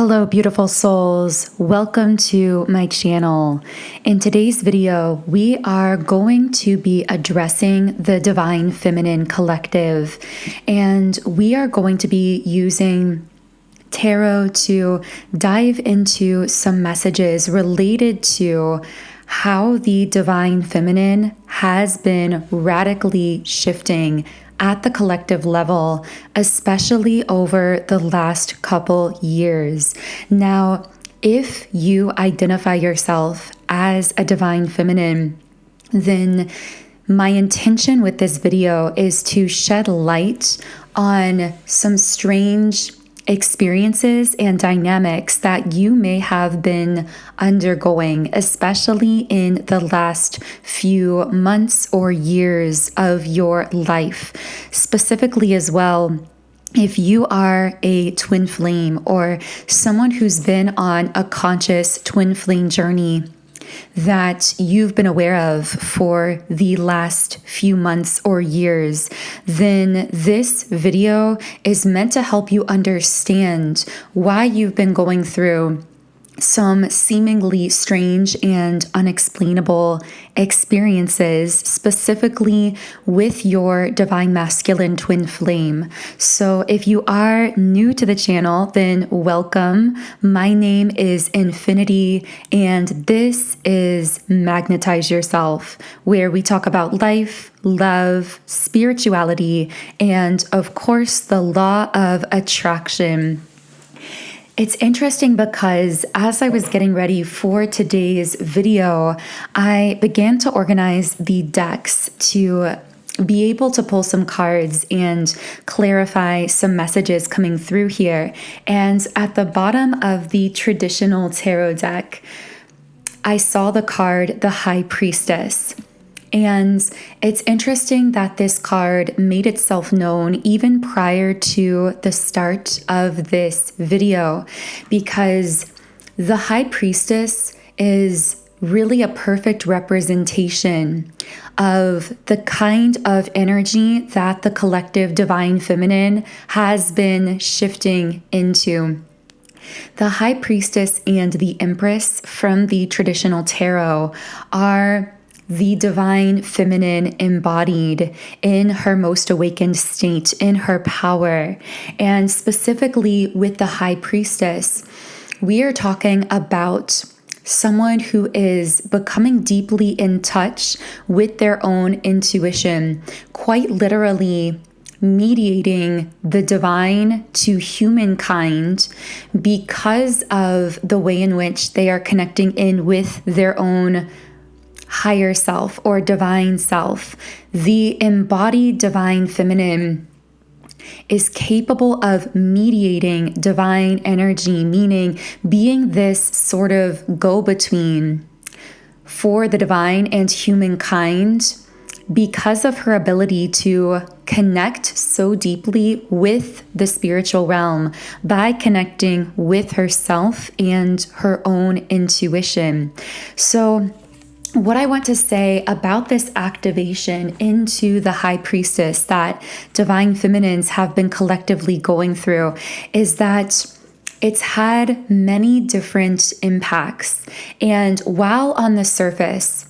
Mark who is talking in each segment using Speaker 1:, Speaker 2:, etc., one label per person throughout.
Speaker 1: Hello, beautiful souls. Welcome to my channel. In today's video, we are going to be addressing the Divine Feminine Collective, and we are going to be using tarot to dive into some messages related to how the Divine Feminine has been radically shifting at the collective level, especially over the last couple years. Now, if you identify yourself as a Divine Feminine, then my intention with this video is to shed light on some strange experiences and dynamics that you may have been undergoing, especially in the last few months or years of your life. Specifically as well, if you are a twin flame or someone who's been on a conscious twin flame journey that you've been aware of for the last few months or years, then this video is meant to help you understand why you've been going through some seemingly strange and unexplainable experiences, specifically with your divine masculine twin flame. So if you are new to the channel, then welcome. My name is Infinity, and this is Magnetize Yourself, where we talk about life, love, spirituality, and of course, the law of attraction. It's interesting because as I was getting ready for today's video, I began to organize the decks to be able to pull some cards and clarify some messages coming through here. And at the bottom of the traditional tarot deck, I saw the card, the High Priestess. And it's interesting that this card made itself known even prior to the start of this video, because the High Priestess is really a perfect representation of the kind of energy that the collective Divine Feminine has been shifting into. The High Priestess and the Empress from the traditional tarot are the Divine Feminine embodied in her most awakened state, in her power. And specifically with the High Priestess, we are talking about someone who is becoming deeply in touch with their own intuition, quite literally mediating the divine to humankind because of the way in which they are connecting in with their own higher self or divine self. The embodied Divine Feminine is capable of mediating divine energy, meaning being this sort of go-between for the divine and humankind because of her ability to connect so deeply with the spiritual realm by connecting with herself and her own intuition. So what I want to say about this activation into the High Priestess that Divine Feminines have been collectively going through is that it's had many different impacts. And while on the surface,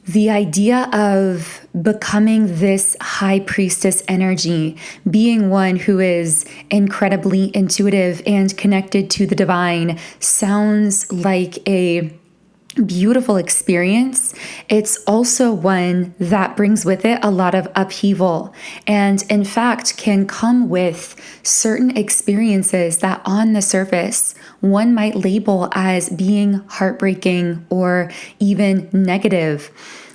Speaker 1: the idea of becoming this High Priestess energy, being one who is incredibly intuitive and connected to the divine, sounds like a beautiful experience. It's also one that brings with it a lot of upheaval, and in fact can come with certain experiences that on the surface one might label as being heartbreaking or even negative.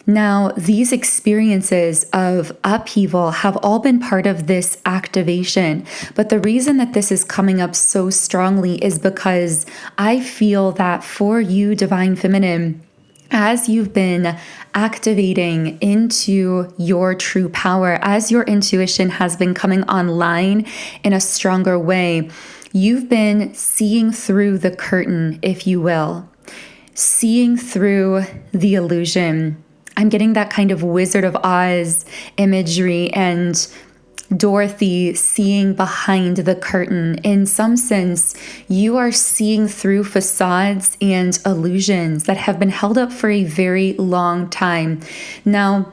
Speaker 1: Now, these experiences of upheaval have all been part of this activation, but the reason that this is coming up so strongly is because I feel that for you, Divine Feminine, as you've been activating into your true power, as your intuition has been coming online in a stronger way, you've been seeing through the curtain, if you will, seeing through the illusion. I'm getting that kind of Wizard of Oz imagery, and Dorothy seeing behind the curtain. In some sense, you are seeing through facades and illusions that have been held up for a very long time. Now,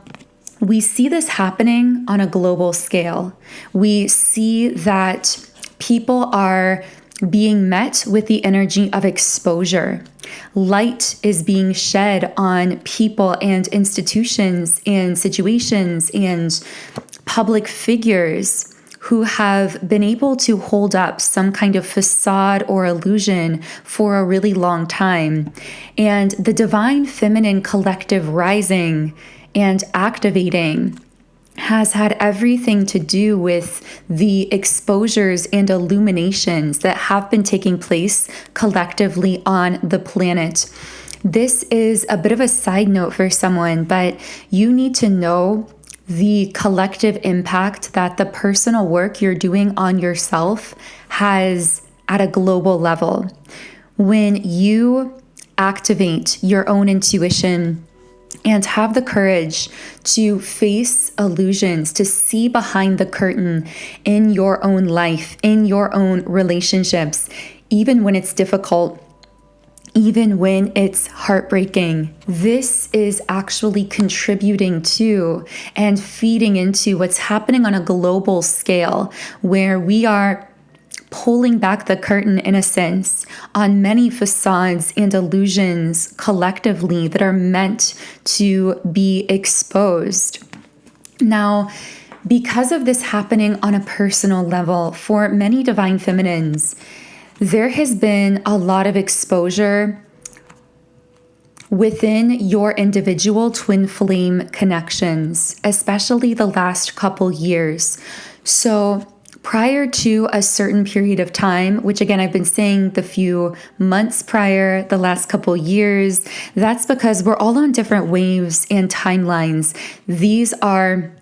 Speaker 1: we see this happening on a global scale. We see that people are being met with the energy of exposure. Light is being shed on people and institutions and situations and public figures who have been able to hold up some kind of facade or illusion for a really long time. And the divine feminine collective rising and activating has had everything to do with the exposures and illuminations that have been taking place collectively on the planet. This is a bit of a side note for someone, but you need to know the collective impact that the personal work you're doing on yourself has at a global level. When you activate your own intuition and have the courage to face illusions, to see behind the curtain in your own life, in your own relationships, even when it's difficult, even when it's heartbreaking, this is actually contributing to and feeding into what's happening on a global scale, where we are pulling back the curtain, in a sense, on many facades and illusions collectively that are meant to be exposed. Now, because of this happening on a personal level, for many divine feminines, there has been a lot of exposure within your individual twin flame connections, especially the last couple years. So prior to a certain period of time, which again, I've been saying the few months prior, the last couple years, that's because we're all on different waves and timelines. These are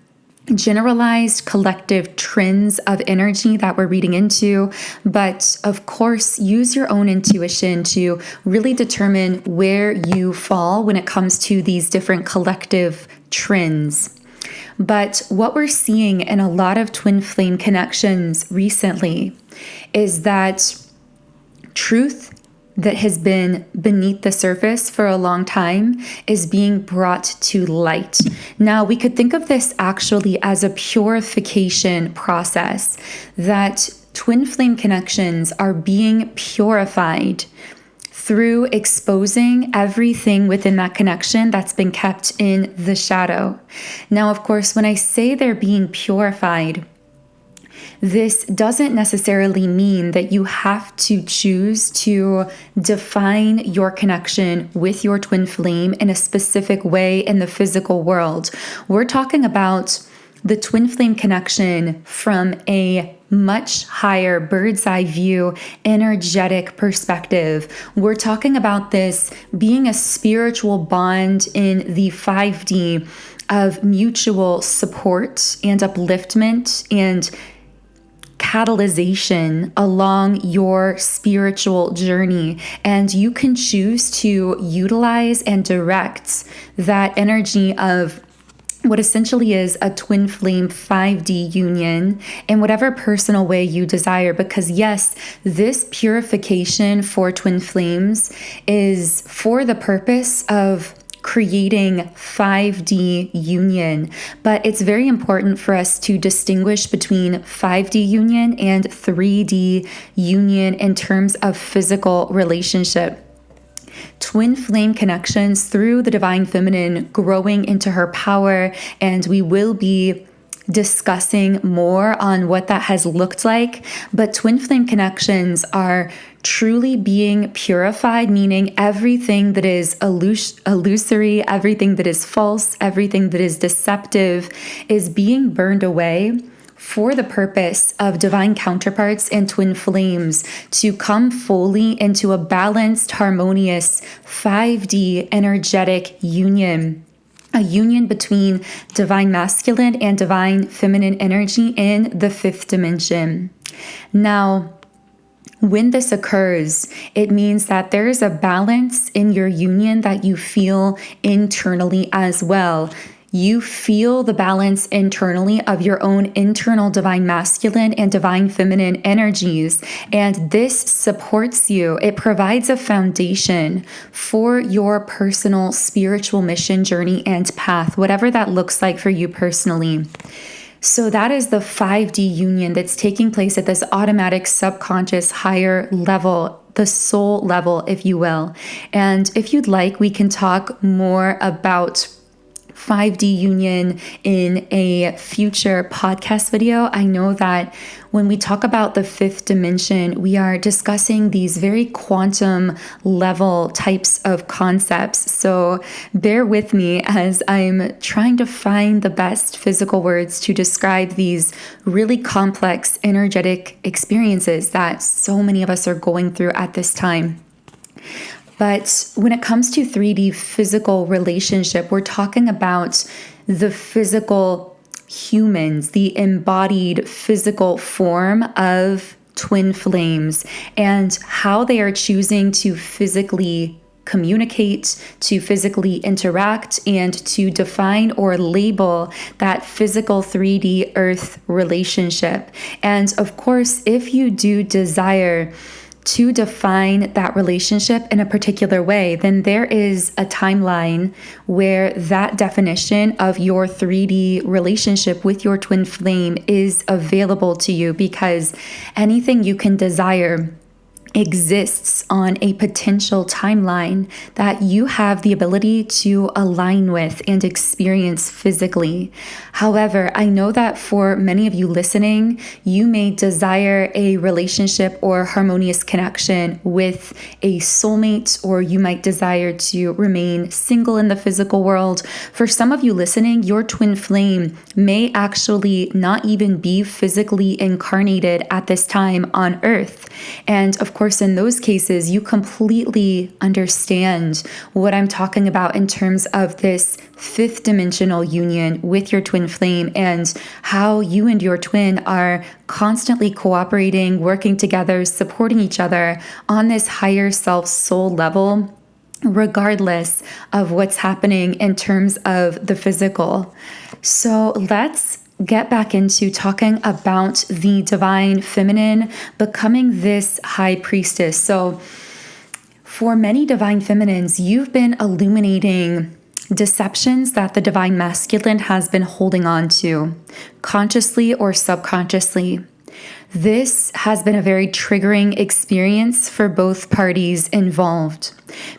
Speaker 1: generalized collective trends of energy that we're reading into, but of course, use your own intuition to really determine where you fall when it comes to these different collective trends. But what we're seeing in a lot of twin flame connections recently is that truth that has been beneath the surface for a long time is being brought to light. Now, we could think of this actually as a purification process, that twin flame connections are being purified through exposing everything within that connection that's been kept in the shadow. Now, of course, when I say they're being purified, this doesn't necessarily mean that you have to choose to define your connection with your twin flame in a specific way in the physical world. We're talking about the twin flame connection from a much higher bird's eye view, energetic perspective. We're talking about this being a spiritual bond in the 5D of mutual support and upliftment and catalyzation along your spiritual journey. And you can choose to utilize and direct that energy of what essentially is a twin flame 5D union in whatever personal way you desire. Because yes, this purification for twin flames is for the purpose of creating 5D union, but it's very important for us to distinguish between 5D union and 3D union in terms of physical relationship. Twin flame connections through the divine feminine growing into her power, and we will be discussing more on what that has looked like. But twin flame connections are truly being purified, meaning everything that is illusory, everything that is false, everything that is deceptive is being burned away for the purpose of divine counterparts and twin flames to come fully into a balanced, harmonious 5D energetic union. A union between divine masculine and divine feminine energy in the fifth dimension. Now, when this occurs, it means that there is a balance in your union that you feel internally as well. You feel the balance internally of your own internal divine masculine and divine feminine energies, and this supports you. It provides a foundation for your personal spiritual mission, journey, and path, whatever that looks like for you personally. So that is the 5D union that's taking place at this automatic, subconscious, higher level, the soul level, if you will. And if you'd like, we can talk more about 5D union in a future podcast video. I know that when we talk about the fifth dimension, we are discussing these very quantum level types of concepts. So bear with me as I'm trying to find the best physical words to describe these really complex energetic experiences that so many of us are going through at this time. But when it comes to 3D physical relationship, we're talking about the physical humans, the embodied physical form of twin flames, and how they are choosing to physically communicate, to physically interact, and to define or label that physical 3D earth relationship. And of course, if you do desire to define that relationship in a particular way, then there is a timeline where that definition of your 3D relationship with your twin flame is available to you, because anything you can desire exists on a potential timeline that you have the ability to align with and experience physically. However, I know that for many of you listening, you may desire a relationship or harmonious connection with a soulmate, or you might desire to remain single in the physical world. For some of you listening, your twin flame may actually not even be physically incarnated at this time on Earth. And of course, in those cases, you completely understand what I'm talking about in terms of this fifth dimensional union with your twin flame, and how you and your twin are constantly cooperating, working together, supporting each other on this higher self soul level, regardless of what's happening in terms of the physical. So let's get back into talking about the divine feminine becoming this high priestess. So for many divine feminines, you've been illuminating deceptions that the divine masculine has been holding on to, consciously or subconsciously. This has been a very triggering experience for both parties involved,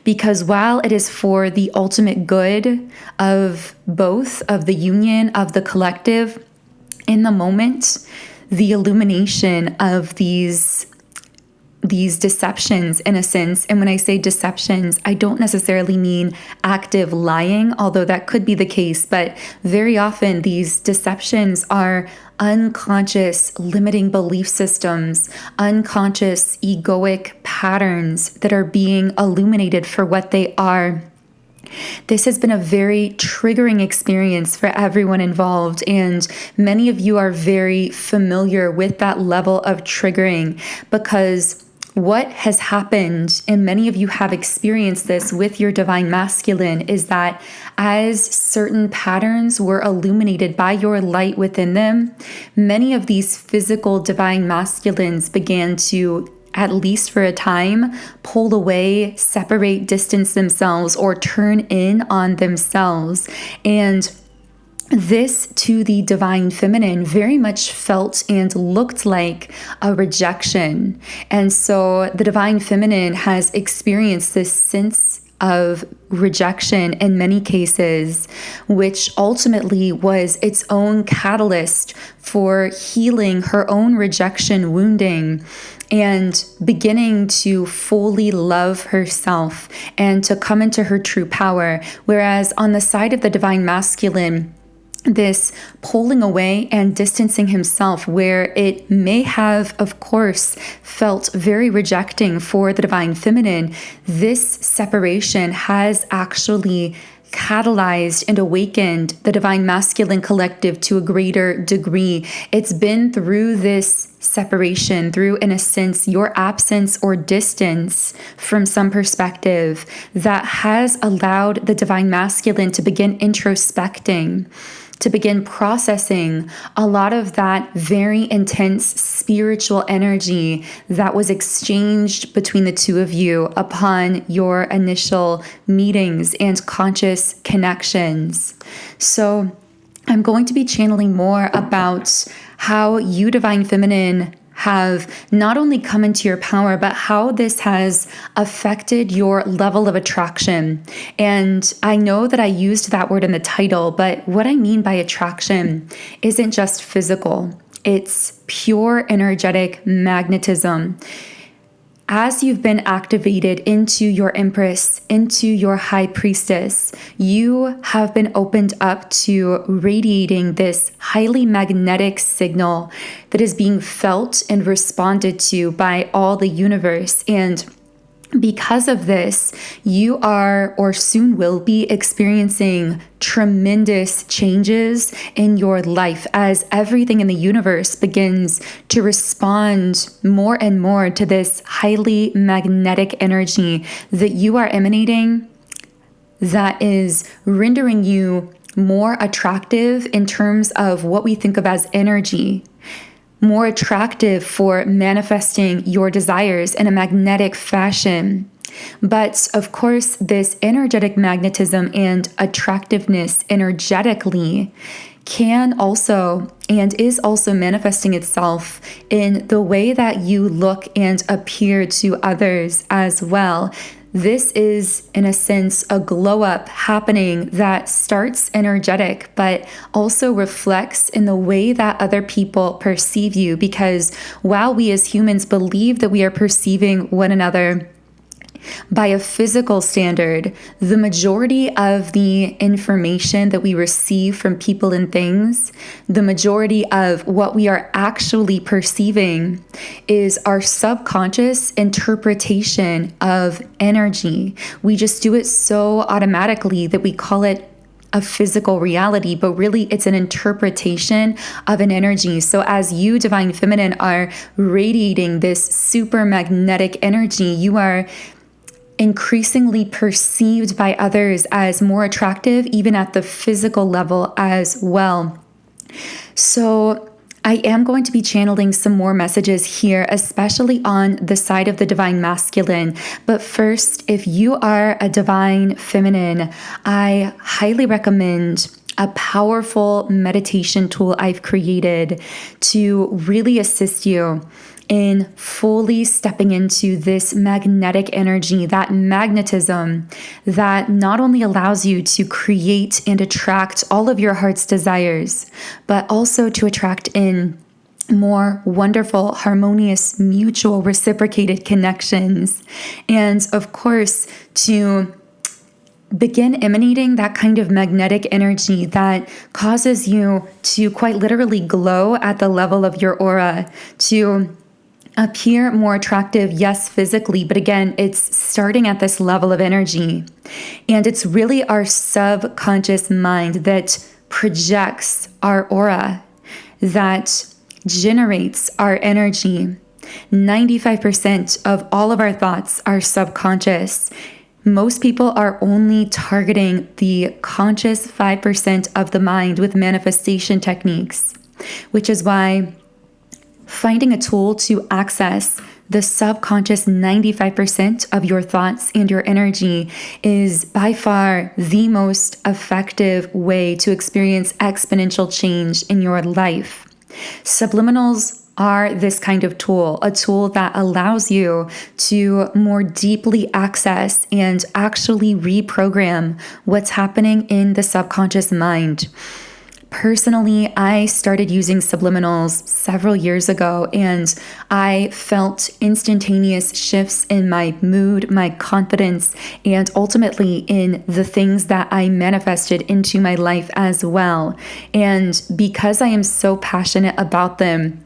Speaker 1: because while it is for the ultimate good of both, of the union, of the collective, in the moment, the illumination of these deceptions, in a sense, and when I say deceptions, I don't necessarily mean active lying, although that could be the case, but very often these deceptions are unconscious limiting belief systems, unconscious egoic patterns that are being illuminated for what they are. This has been a very triggering experience for everyone involved, and many of you are very familiar with that level of triggering, because what has happened, and many of you have experienced this with your divine masculine, is that as certain patterns were illuminated by your light within them, many of these physical divine masculines began to, at least for a time, pull away, separate, distance themselves, or turn in on themselves. And this, to the divine feminine, very much felt and looked like a rejection. And so the divine feminine has experienced this sense of rejection in many cases, which ultimately was its own catalyst for healing her own rejection wounding and beginning to fully love herself and to come into her true power. Whereas on the side of the divine masculine, this pulling away and distancing himself, where it may have, of course, felt very rejecting for the divine feminine, this separation has actually catalyzed and awakened the Divine Masculine Collective to a greater degree. It's been through this separation, through, in a sense, your absence or distance from some perspective, that has allowed the Divine Masculine to begin introspecting, to begin processing a lot of that very intense spiritual energy that was exchanged between the two of you upon your initial meetings and conscious connections. So I'm going to be channeling more about how you, Divine Feminine, have not only come into your power, but how this has affected your level of attraction. And I know that I used that word in the title, but what I mean by attraction isn't just physical. It's pure energetic magnetism. As you've been activated into your Empress, into your High Priestess, you have been opened up to radiating this highly magnetic signal that is being felt and responded to by all the universe. And because of this, you are, or soon will be, experiencing tremendous changes in your life as everything in the universe begins to respond more and more to this highly magnetic energy that you are emanating, that is rendering you more attractive in terms of what we think of as energy, more attractive for manifesting your desires in a magnetic fashion. But of course, this energetic magnetism and attractiveness energetically can also and is also manifesting itself in the way that you look and appear to others as well. This is, in a sense, a glow up happening that starts energetic, but also reflects in the way that other people perceive you. Because while we as humans believe that we are perceiving one another by a physical standard, the majority of the information that we receive from people and things, the majority of what we are actually perceiving is our subconscious interpretation of energy. We just do it so automatically that we call it a physical reality, but really it's an interpretation of an energy. So as you, Divine Feminine, are radiating this super magnetic energy, you are increasingly perceived by others as more attractive, even at the physical level as well. So I am going to be channeling some more messages here, especially on the side of the Divine Masculine. But first, if you are a Divine Feminine, I highly recommend a powerful meditation tool I've created to really assist you in fully stepping into this magnetic energy, that magnetism that not only allows you to create and attract all of your heart's desires, but also to attract in more wonderful, harmonious, mutual, reciprocated connections. And of course, to begin emanating that kind of magnetic energy that causes you to quite literally glow at the level of your aura, to appear more attractive, yes, physically, but again, it's starting at this level of energy. And it's really our subconscious mind that projects our aura, that generates our energy. 95% of all of our thoughts are subconscious. Most people are only targeting the conscious 5% of the mind with manifestation techniques, which is why finding a tool to access the subconscious 95% of your thoughts and your energy is by far the most effective way to experience exponential change in your life. Subliminals are this kind of tool, a tool that allows you to more deeply access and actually reprogram what's happening in the subconscious mind. Personally, I started using subliminals several years ago, and I felt instantaneous shifts in my mood, my confidence, and ultimately in the things that I manifested into my life as well. And because I am so passionate about them,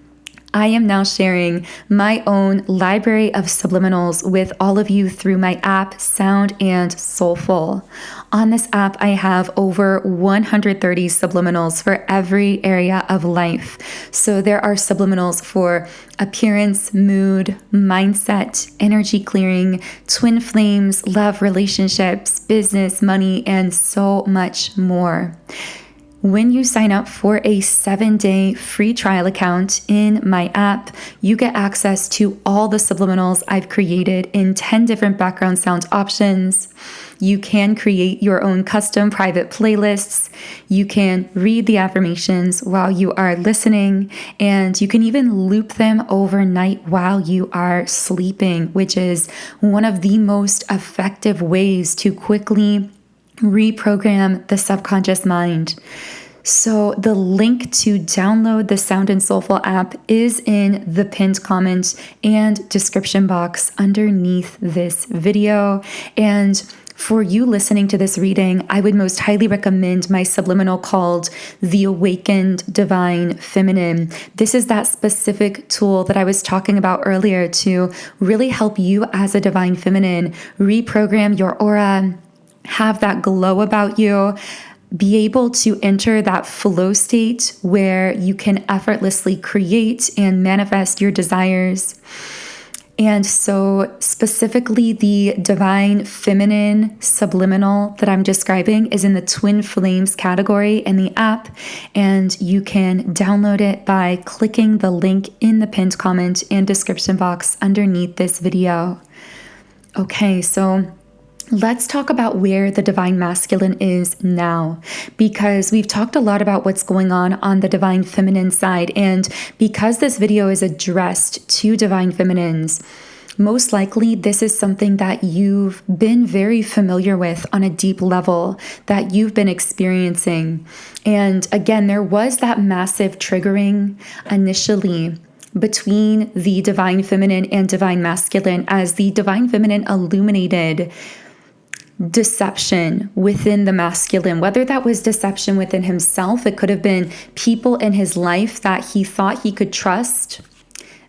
Speaker 1: I am now sharing my own library of subliminals with all of you through my app, Sound and Soulful. On this app, I have over 130 subliminals for every area of life. So there are subliminals for appearance, mood, mindset, energy clearing, twin flames, love, relationships, business, money, and so much more. When you sign up for a 7-day free trial account in my app, you get access to all the subliminals I've created in 10 different background sound options. You can create your own custom private playlists. You can read the affirmations while you are listening, and you can even loop them overnight while you are sleeping, which is one of the most effective ways to quickly reprogram the subconscious mind. So the link to download the Sound and Soulful app is in the pinned comment and description box underneath this video. And for you listening to this reading, I would most highly recommend my subliminal called The Awakened Divine Feminine. This is that specific tool that I was talking about earlier to really help you as a divine feminine reprogram your aura, have that glow about you, be able to enter that flow state where you can effortlessly create and manifest your desires. And so specifically the divine feminine subliminal that I'm describing is in the twin flames category in the app, and you can download it by clicking the link in the pinned comment and description box underneath this video. Okay, so let's talk about where the divine masculine is now, because we've talked a lot about what's going on the divine feminine side. And because this video is addressed to divine feminines, most likely this is something that you've been very familiar with on a deep level, that you've been experiencing. And again, there was that massive triggering initially between the divine feminine and divine masculine, as the divine feminine illuminated deception within the masculine, whether that was deception within himself. It could have been people in his life that he thought he could trust,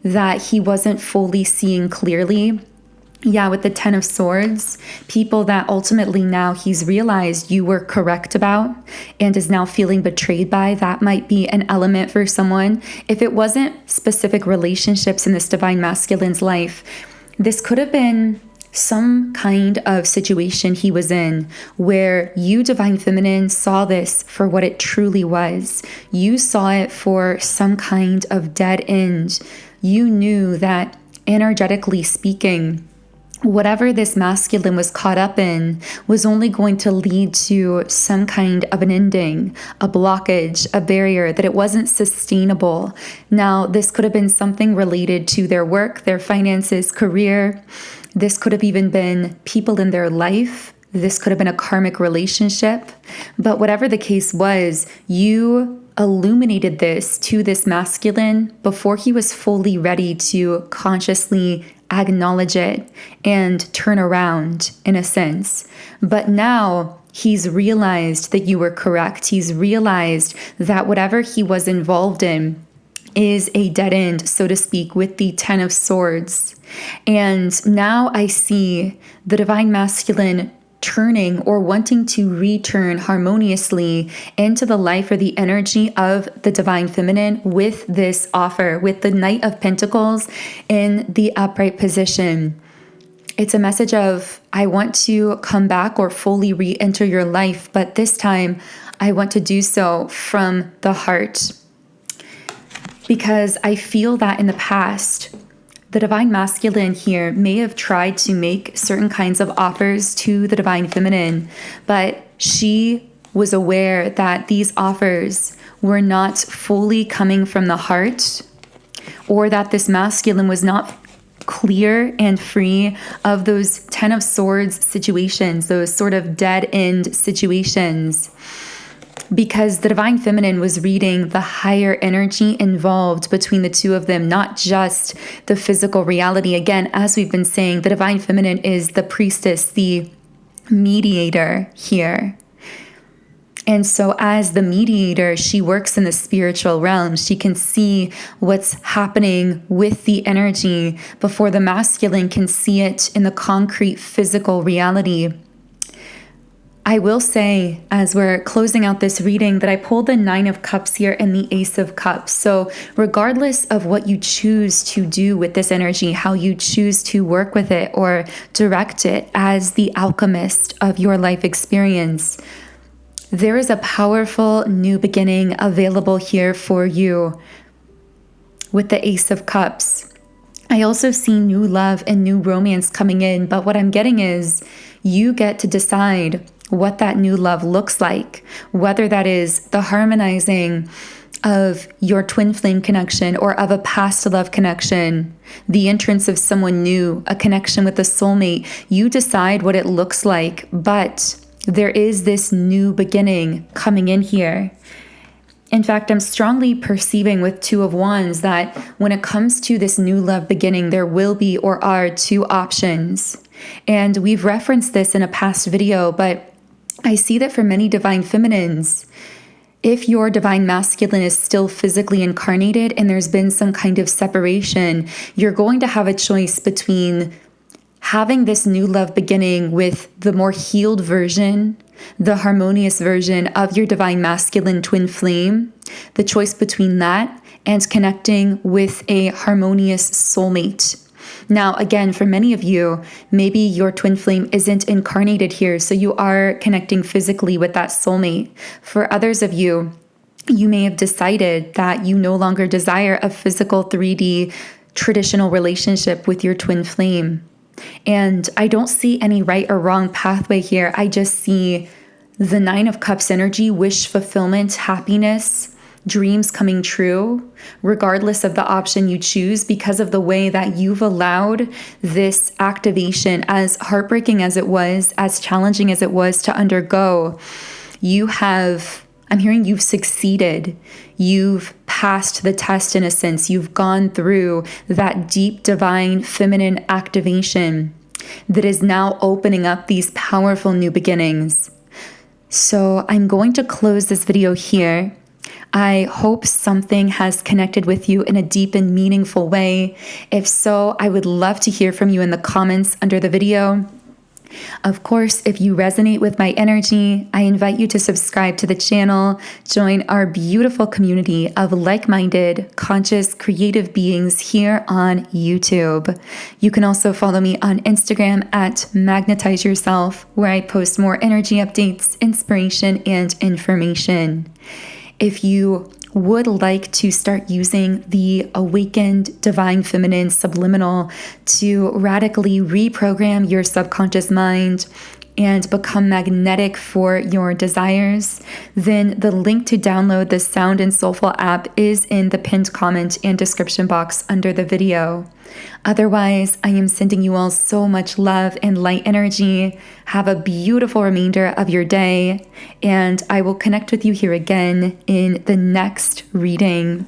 Speaker 1: that he wasn't fully seeing clearly. Yeah, with the 10 of Swords, people that ultimately now he's realized you were correct about and is now feeling betrayed by. That might be an element for someone. If it wasn't specific relationships in this divine masculine's life, this could have been some kind of situation he was in where you, divine feminine, saw this for what it truly was. You saw it for some kind of dead end. You knew that energetically speaking, whatever this masculine was caught up in was only going to lead to some kind of an ending, a blockage, a barrier, that it wasn't sustainable. Now, this could have been something related to their work, their finances, career. This could have even been people in their life. This could have been a karmic relationship. But whatever the case was, you illuminated this to this masculine before he was fully ready to consciously acknowledge it and turn around, in a sense. But now he's realized that you were correct. He's realized that whatever he was involved in is a dead end, so to speak, with the 10 of Swords. And now I see the divine masculine turning or wanting to return harmoniously into the life or the energy of the divine feminine with this offer, with the Knight of Pentacles in the upright position. It's a message of, I want to come back or fully re-enter your life, but this time I want to do so from the heart. Because I feel that in the past, the divine masculine here may have tried to make certain kinds of offers to the divine feminine, but she was aware that these offers were not fully coming from the heart, or that this masculine was not clear and free of those 10 of Swords situations, those sort of dead end situations. Because the divine feminine was reading the higher energy involved between the two of them, not just the physical reality. Again, as we've been saying, the divine feminine is the priestess, the mediator here. And so as the mediator, she works in the spiritual realm. She can see what's happening with the energy before the masculine can see it in the concrete physical reality. I will say, as we're closing out this reading, that I pulled the 9 of Cups here and the Ace of Cups. So regardless of what you choose to do with this energy, how you choose to work with it or direct it as the alchemist of your life experience, there is a powerful new beginning available here for you with the Ace of Cups. I also see new love and new romance coming in, but what I'm getting is you get to decide what that new love looks like, whether that is the harmonizing of your twin flame connection or of a past love connection, the entrance of someone new, a connection with a soulmate. You decide what it looks like, but there is this new beginning coming in here. In fact, I'm strongly perceiving with 2 of Wands that when it comes to this new love beginning, there will be or are 2 options. And we've referenced this in a past video, but I see that for many divine feminines, if your divine masculine is still physically incarnated and there's been some kind of separation, you're going to have a choice between having this new love beginning with the more healed version, the harmonious version of your divine masculine twin flame, the choice between that and connecting with a harmonious soulmate. Now, again, for many of you, maybe your twin flame isn't incarnated here, so you are connecting physically with that soulmate. For others of you, you may have decided that you no longer desire a physical 3D traditional relationship with your twin flame. And I don't see any right or wrong pathway here. I just see the 9 of Cups energy, wish fulfillment, happiness, dreams coming true, regardless of the option you choose, because of the way that you've allowed this activation, as heartbreaking as it was, as challenging as it was to undergo. I'm hearing you've succeeded. You've passed the test in a sense. You've gone through that deep divine feminine activation that is now opening up these powerful new beginnings. So I'm going to close this video here. I hope something has connected with you in a deep and meaningful way. If so, I would love to hear from you in the comments under the video. Of course, if you resonate with my energy, I invite you to subscribe to the channel, join our beautiful community of like-minded, conscious, creative beings here on YouTube. You can also follow me on Instagram at Magnetize Yourself, where I post more energy updates, inspiration, and information. If you would like to start using the Awakened Divine Feminine Subliminal to radically reprogram your subconscious mind and become magnetic for your desires, then the link to download the Sound and Soulful app is in the pinned comment and description box under the video. Otherwise, I am sending you all so much love and light energy. Have a beautiful remainder of your day, and I will connect with you here again in the next reading.